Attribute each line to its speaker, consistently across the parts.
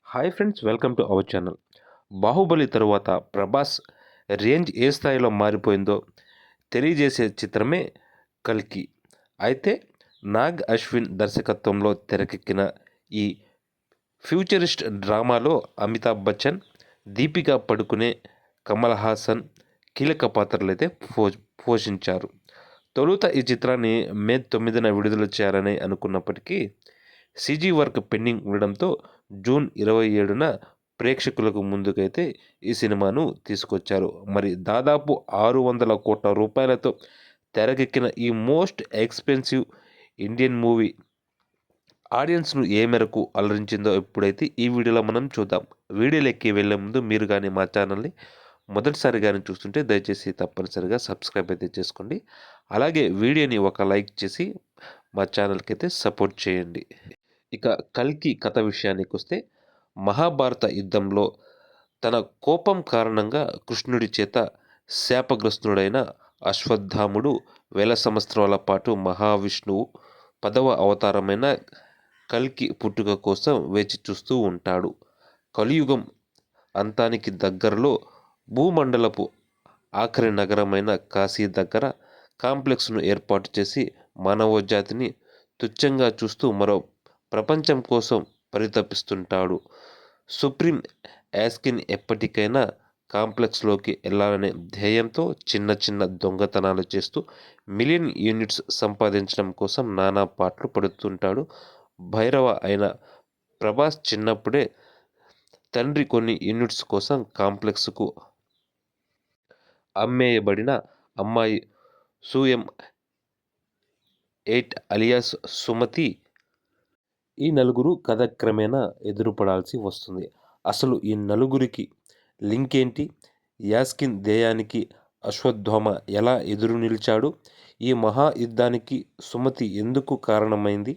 Speaker 1: Hi friends, welcome to our channel. 'Baahubali' తరువాత Prabhas range ఏ స్థాయిలో మారిపోయిందో తెలియజేసే చిత్రమే 'కల్కి'. అయితే నాగ్ అశ్విన్ దర్శకత్వంలో తెరకెక్కిన ఈ ఫ్యూచరిస్ట్ డ్రామాలో అమితాబ్ బచ్చన్, దీపికా పడుకునే, కమల్ హాసన్ కీలక పాత్రలైతే పోషించారు. తొలుత ఈ చిత్రాన్ని మే 9న విడుదల చేయాలని అనుకున్నప్పటికీ సీజీ వర్క్ పెండింగ్ ఉండడంతో జూన్ 27న ప్రేక్షకులకు ముందుకైతే ఈ సినిమాను తీసుకొచ్చారు. మరి దాదాపు 600 కోట్ల రూపాయలతో తెరకెక్కిన ఈ మోస్ట్ ఎక్స్పెన్సివ్ ఇండియన్ మూవీ ఆడియన్స్ను ఏ మేరకు అలరించిందో ఇప్పుడైతే ఈ వీడియోలో మనం చూద్దాం. వీడియోలోకి వెళ్ళే ముందు మీరు కానీ మా ఛానల్ని మొదటిసారి కానీ చూస్తుంటే దయచేసి తప్పనిసరిగా సబ్స్క్రైబ్ అయితే చేసుకోండి. అలాగే వీడియోని ఒక లైక్ చేసి మా ఛానల్కి అయితే సపోర్ట్ చేయండి. ఇక కల్కి కథ విషయానికి వస్తే, మహాభారత యుద్ధంలో తన కోపం కారణంగా కృష్ణుడి చేత శాపగ్రస్తుడైన అశ్వత్థాముడు వేల సంవత్సరాల పాటు మహావిష్ణువు 10వ అవతారమైన కల్కి పుట్టుక కోసం వేచి చూస్తూ ఉంటాడు. కలియుగం అంతానికి దగ్గరలో భూమండలపు ఆఖరి నగరమైన కాశీ దగ్గర కాంప్లెక్స్ను ఏర్పాటు చేసి మానవజాతిని తుచ్చంగా చూస్తూ మరో ప్రపంచం కోసం పరితపిస్తుంటాడు. సుప్రీం యాస్కిన్ ఎప్పటికైనా కాంప్లెక్స్లోకి వెళ్లాలనే ధ్యేయంతో చిన్న చిన్న దొంగతనాలు చేస్తూ మిలియన్ యూనిట్స్ సంపాదించడం కోసం నానా పాటలు పడుతుంటాడు. భైరవ అయిన ప్రభాస్ చిన్నప్పుడే తండ్రి కొన్ని యూనిట్స్ కోసం కాంప్లెక్స్కు అమ్మేయబడిన అమ్మాయి సూయం 8 అలియాస్ సుమతి, ఈ నలుగురు కథ క్రమేణా ఎదురుపడాల్సి వస్తుంది. అసలు ఈ నలుగురికి లింక్ ఏంటి? యాస్కిన్ ధ్యేయానికి అశ్వత్థామ ఎలా ఎదురు నిలిచాడు? ఈ మహాయుద్ధానికి సుమతి ఎందుకు కారణమైంది?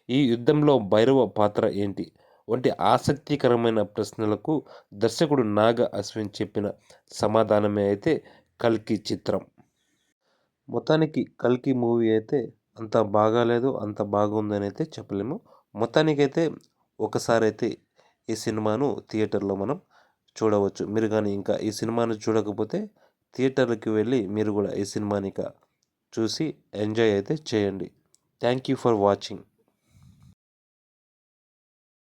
Speaker 1: ఈ యుద్ధంలో భైరవ పాత్ర ఏంటి? వంటి ఆసక్తికరమైన ప్రశ్నలకు దర్శకుడు నాగ అశ్విన్ చెప్పిన సమాధానమే అయితే కల్కి చిత్రం. మొత్తానికి కల్కి మూవీ అయితే అంత బాగాలేదు, అంత బాగుందని అయితే చెప్పలేము. మొత్తానికైతే ఒకసారి అయితే ఈ సినిమాను థియేటర్లో మనం చూడవచ్చు. మీరు కానీ ఇంకా ఈ సినిమాను చూడకపోతే థియేటర్కి వెళ్ళి మీరు కూడా ఈ సినిమాని చూసి ఎంజాయ్ అయితే చేయండి. Thank you for watching.